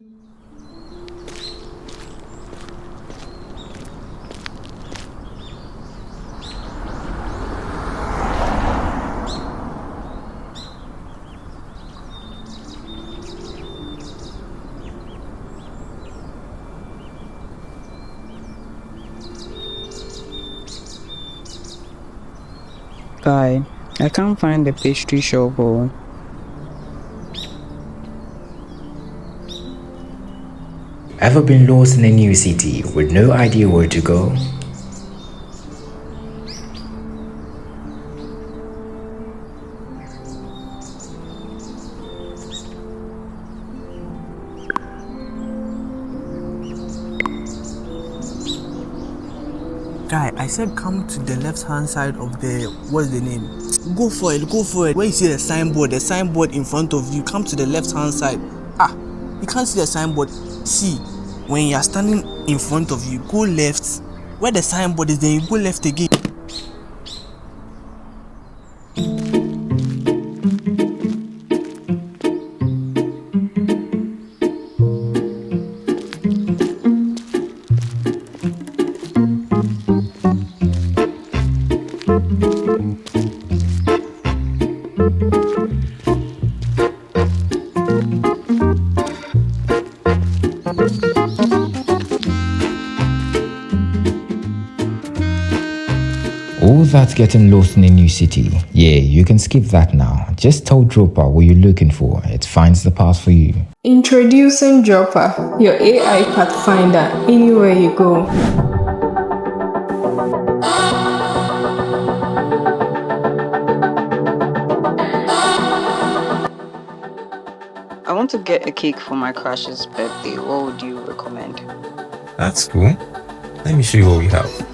Guy, I can't find the pastry shop. Oh. Ever been lost in a new city with no idea where to go? Guy, I said come to the left hand side of the, what's the name? Go for it. Where you see the signboard in front of you, come to the left hand side. You can't see the signboard. See, when you are standing in front of you, go left. Where the signboard is, then you go left again. All that getting lost in a new city. Yeah, you can skip that now. Just tell Droppa what you're looking for. It finds the path for you. Introducing Droppa, your AI pathfinder anywhere you go. I want to get a cake for my crush's birthday. What would you recommend? That's cool. Let me show you what we have.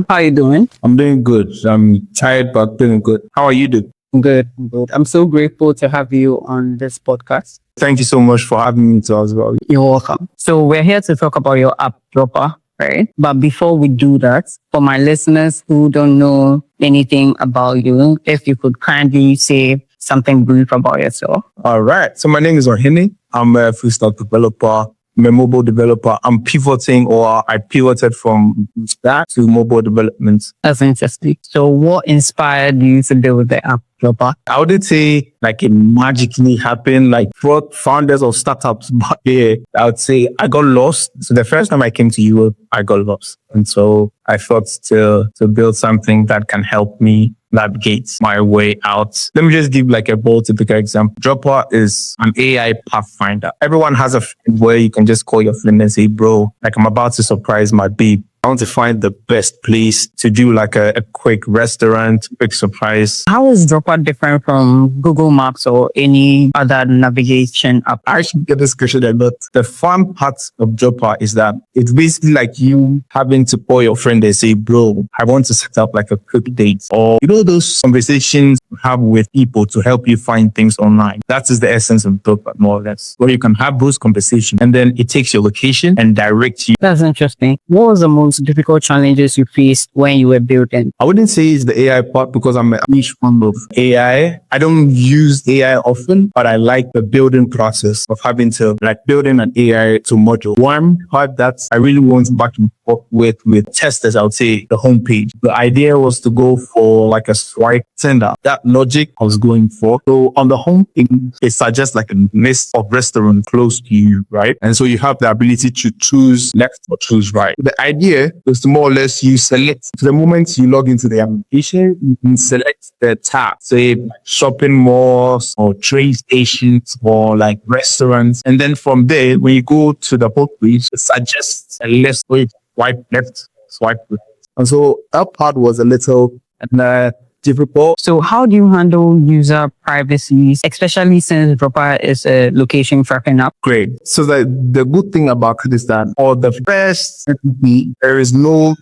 How you doing? I'm doing good. I'm tired, but doing good. How are you doing? Good. I'm so grateful to have you on this podcast. Thank you so much for having me to as well. You're welcome. So we're here to talk about your app, Droppa, right? But before we do that, for my listeners who don't know anything about you, if you could kindly say something brief about yourself. All right. So my name is Ohene. I'm a full stack developer. I'm a mobile developer. I'm pivoting, or I pivoted from that to mobile development. That's interesting. So what inspired you to build the app, Droppa? I wouldn't say like it magically happened, like for founders of startups, but yeah, I would say I got lost. So the first time I came to Europe, I got lost. And so I thought to build something that can help me navigate my way out. Let me just give like a bold typical example. Droppa is an AI pathfinder. Everyone has a friend where you can just call your friend and say, bro, like I'm about to surprise my babe. I want to find the best place to do like a quick restaurant, quick surprise. How is Droppa different from Google Maps or any other navigation app? I actually get this question a lot. The fun part of Droppa is that it's basically like you having to call your friend and say, bro, I want to set up like a quick date. Or, you know, those conversations you have with people to help you find things online. That is the essence of Droppa, more or less, where you can have those conversations and then it takes your location and directs you. That's interesting. What was the most difficult challenges you faced when you were building? I wouldn't say it's the AI part because I'm a niche fan of AI. I don't use AI often, but I like the building process of having to like building an AI to module. One part that I really want back and forth with testers, I would say the homepage. The idea was to go for like a swipe sender. That logic I was going for. So on the homepage, it suggests like a list of restaurants close to you, right? And so you have the ability to choose left or choose right. The idea is to more or less you select the moment you log into the application, you can select the tab, say shopping malls or train stations or like restaurants. And then from there, when you go to the homepage, it suggests a list where you swipe left, swipe right. And so that part was a little, and difficult. So how do you handle user privacy, especially since Droppa is a location tracking app? Great. So the good thing about it is that for the first week, there is no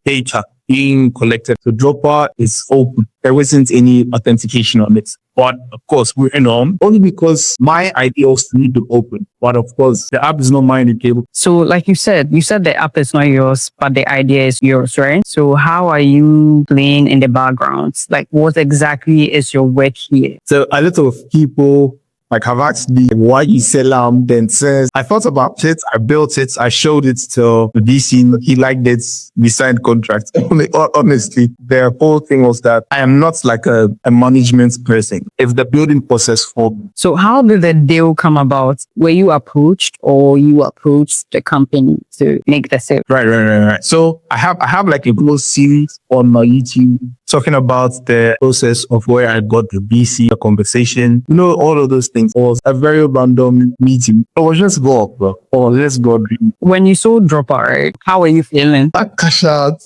data being collected. So Droppa is open. There wasn't any authentication on it. But of course, we're in on only because my idea was to leave it open. But of course, the app is not mine. So like you said the app is not yours, but the idea is yours, right? So how are you playing in the background? Like what exactly is your work here? So a lot of people like have asked me why you sell then says I thought about it, I built it, I showed it to the DC, he liked it, we signed contracts. Honestly, the whole thing was that I am not like a management person. It's the building process for me. So how did the deal come about? Were you approached or you approached the company to make the sale? Right. So I have like a whole series on my YouTube talking about the process of where I got the BC, the conversation, all of those things. It was a very random meeting. It was just go, bro. Oh, let's go. When you saw Droppa, right? How are you feeling? Cash out.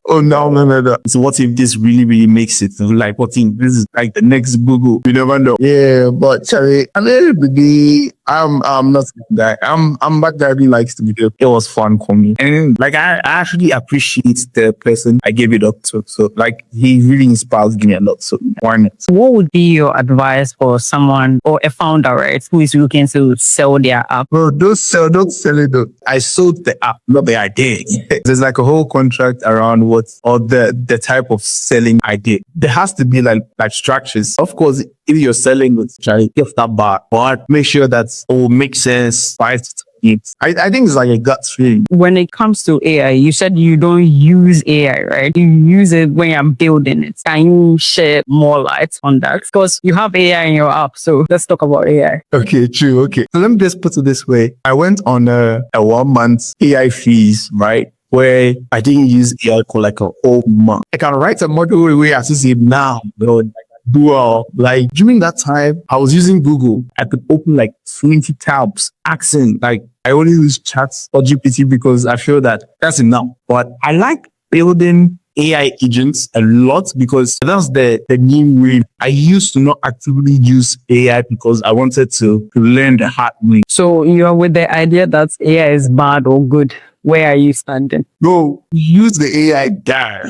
Oh, no. So what if this really makes it? Like, what if this is like the next Google? You never know. Yeah, but Charlie, a little bit, I'm not that. I'm back there who likes to be there. It was fun for me. And like, I actually appreciate the person I gave it up to. So like, he really inspires me a lot. So why not? What would be your advice for someone or a founder, right, who is looking to sell their app? Bro, don't sell it though. I sold the app, not the idea. There's like a whole contract around or the type of selling I did. There has to be like structures. Of course, if you're selling with Charlie, give that back, but make sure that all makes sense. I think it's like a gut feeling. When it comes to AI, you said you don't use AI, right? You use it when you're building it. Can you shed more light on that? Because you have AI in your app. So let's talk about AI. Okay, true. Okay. So let me just put it this way. I went on a 1 month AI fees, right? Where I didn't use AI for like a whole month. I can write a model the way I see it now, bro. Dual. Like during that time, I was using Google. I could open like 20 tabs, accent. Like I only use chats or GPT because I feel that that's enough. But I like building AI agents a lot because that's the new way. I used to not actively use AI because I wanted to learn the hard way. So you're with the idea that AI is bad or good. Where are you standing? Bro, use the AI there.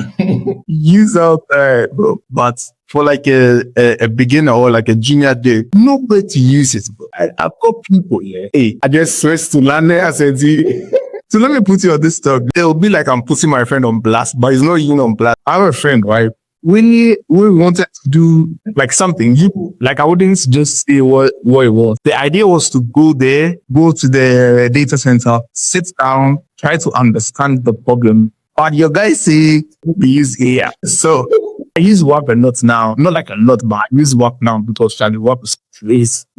Use out there, bro. But for like a beginner or like a junior day, nobody to use it, bro. I've got people here. Hey, I just switched to learn it. I said, so let me put you on this talk. It'll be like I'm putting my friend on blast, but he's not even on blast. I have a friend, right? We wanted to do like something, like I wouldn't just say what it was. The idea was to go there, go to the data center, sit down, try to understand the problem. But your guys say we use AI. So I use WAP a lot now. Not like a lot, but I use WAP now because Charlie WAP is.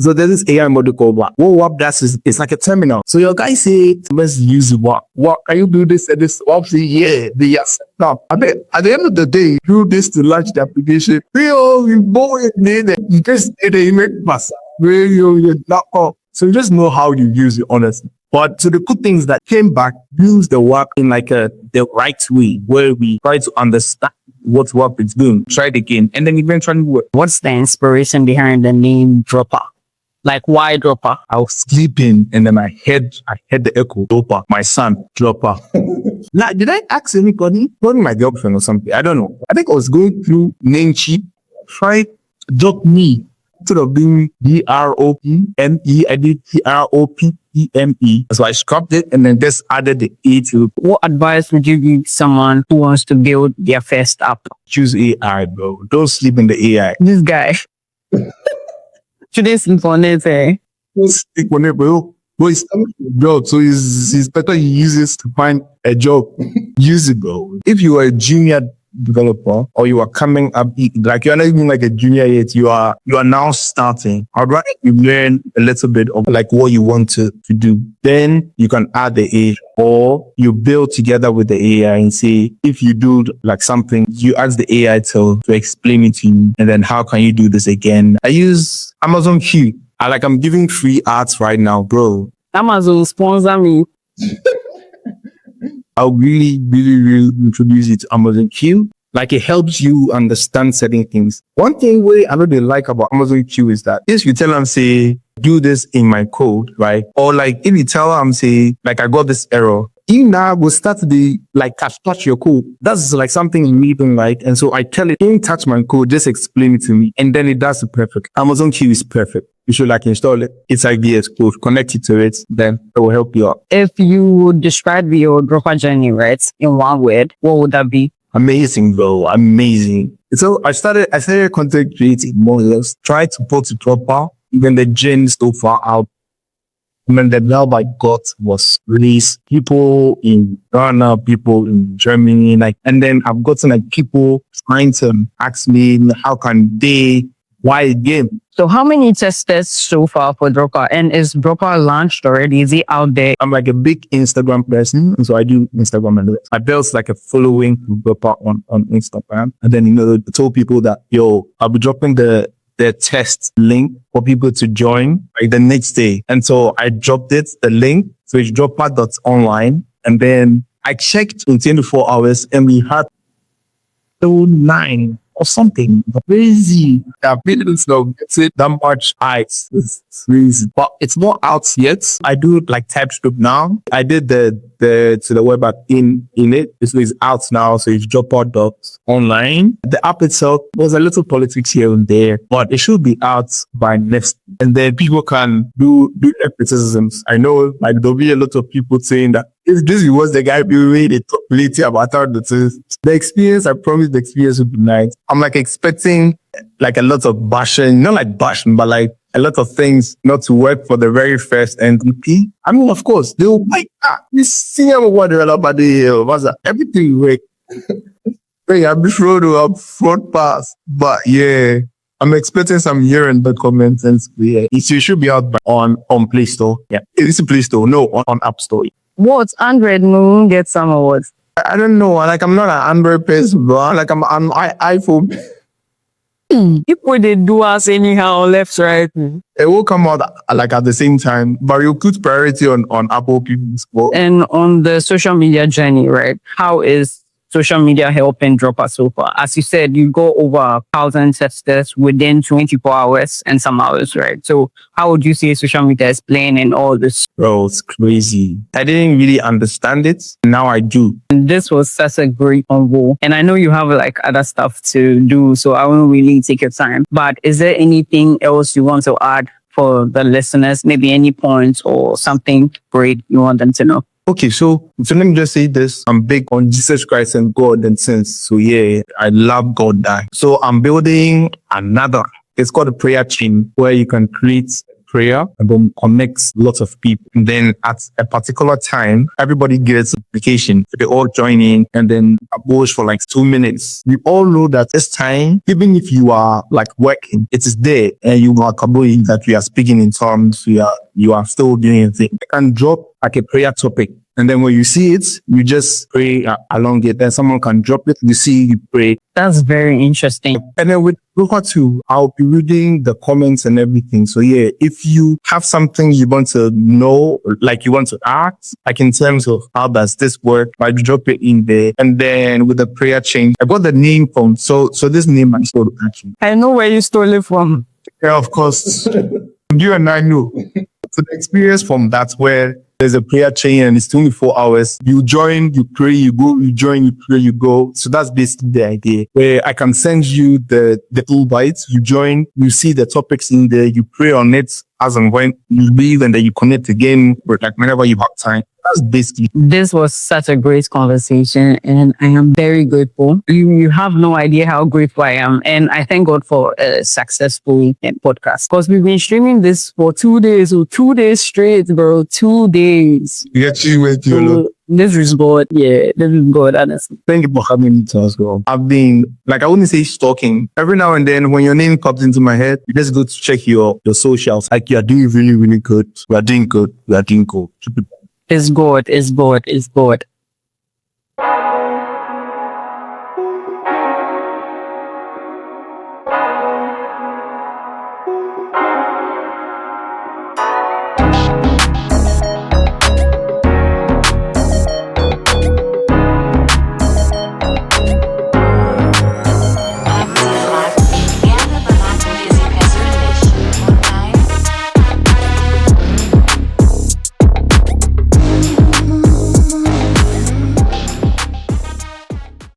So there's this AI model called WAP. What WAP does is it's like a terminal. So your guys say, let's use WAP. What can you do this and this? WAP say, yeah, yes. Now, at the end of the day, do this to launch the application. We both need it. You just need the image pass. So you just know how you use it, honestly. But so the good things that came back, use the WAP in like the right way, where we try to understand what WAP is doing, try it again, and then eventually work. What's the inspiration behind the name Droppa? Like why Droppa? I was sleeping and then I heard the echo. Droppa, my son, Droppa. Now, did I ask anybody? Probably my girlfriend or something. I don't know. I think I was going through name cheap. Try drop me. Instead of being DROPME, I did TROPPME. So I scrapped it and then just added the E to. What advice would you give someone who wants to build their first app? Choose AI, bro. Don't sleep in the AI. This guy. Shouldn't sleep on it, eh? Don't sleep on it, bro. Bro, it's a job, so it's better you use it to find a job. Use it, bro. If you are a junior developer or you are coming up, like you're not even like a junior yet, you are now starting. I'd rather you learn a little bit of like what you want to do. Then you can add the AI or you build together with the AI and say, if you do like something, you ask the AI to explain it to you. And then how can you do this again? I use Amazon Q. I'm giving free ads right now, bro. Amazon sponsor me. I'll really introduce it to Amazon Q. Like it helps you understand certain things. One thing I really like about Amazon Q is that if you tell them, say, do this in my code, right? Or like if you tell them, say, like I got this error, you now will start to be like touch your code. That's like something you really don't like. And so I tell it, don't touch my code, just explain it to me. And then it does it perfect. Amazon Q is perfect. You should like install it. It's like VS Code, connect it to it, then it will help you out. If you would describe your Droppa journey, right, in one word, what would that be? Amazing, bro. Amazing. So I started content creating more or less, tried to put it Droppa, even the journey so far out. And then the help I got was released. People in Ghana, people in Germany, like, and then I've gotten like people trying to ask me how can they, why again? So how many testers so far for Droppa? And is Droppa launched already? Is it out there? I'm like a big Instagram person, and so I do Instagram and I built like a following for Droppa on Instagram. And then, I told people that, yo, I'll be dropping the test link for people to join like the next day. And so I dropped the link. So it's droppa.online. And then I checked in 24 hours and we had 9 or something crazy. I've been that much ice. It's crazy. But it's not out yet. I do like TypeScript now. I did the to the web app in it. This is out now. So it's Droppa.online. The app itself was a little politics here and there, but it should be out by next. And then people can do their criticisms. I know like there'll be a lot of people saying that if this was the guy doing it, talk plenty about how the things. The experience, I promise the experience would be nice. I'm like expecting like a lot of bashing, not like bashing, but like a lot of things not to work for the very first MVP. I mean, of course, they'll like, this senior what they're about the what's that? Everything work. Hey, I'm just road up front pass. But yeah, I'm expecting some year in the comments and yeah. It should be out on Play Store. Yeah. It's a Play Store, no, on App Store. What Android will get some awards? I don't know. Like I'm not an Android person, bro. Like I'm iPhone. People they do us anyhow, left, right. It will come out like at the same time, but you put priority on Apple people's phone. And on the social media journey, right? How is social media helping Droppa so far? As you said, you go over 1,000 testers within 24 hours and some hours, right? So how would you say social media is playing in all this? Bro, it's crazy. I didn't really understand it. Now I do. And this was such a great convo. And I know you have like other stuff to do, so I won't really take your time. But is there anything else you want to add for the listeners? Maybe any points or something great you want them to know? Okay, so let me just say this. I'm big on Jesus Christ and God and sins. So yeah, I love God. So I'm building another. It's called a prayer chain where you can create prayer and then connects lots of people. And then at a particular time, everybody gets an application. They all join in and then abosh for like 2 minutes. We all know that this time, even if you are like working, it is there and you are kaboing that we are speaking in tongues. You are still doing anything. You can drop like a prayer topic. And then when you see it, you just pray along it. Then someone can drop it. You see, you pray. That's very interesting. And then with Droppa 2, I'll be reading the comments and everything. So yeah, if you have something you want to know, like you want to ask, like in terms of how does this work, I drop it in there. And then with the prayer chain, I got the name from, so this name I stole actually. I know where you stole it from. Yeah, of course. You and I know. So the experience from that where there's a prayer chain and it's 24 hours. You join, you pray, you go, you join, you pray, you go. So that's basically the idea where I can send you the full bites. You join, you see the topics in there, you pray on it as and when you leave and then you connect again with like whenever you have time. That's basically. This was such a great conversation and I am very grateful. You have no idea how grateful I am. And I thank God for a successful podcast because we've been streaming this for 2 days or 2 days straight, bro. 2 days. You actually went to your This is God. Yeah, this is God, honestly. Thank you for having me to us, girl. I've been, like, I wouldn't say stalking. Every now and then, when your name pops into my head, you just go to check your socials. Like, you're doing really, really good. We are doing good. We are doing good. It's God. It's God. It's God.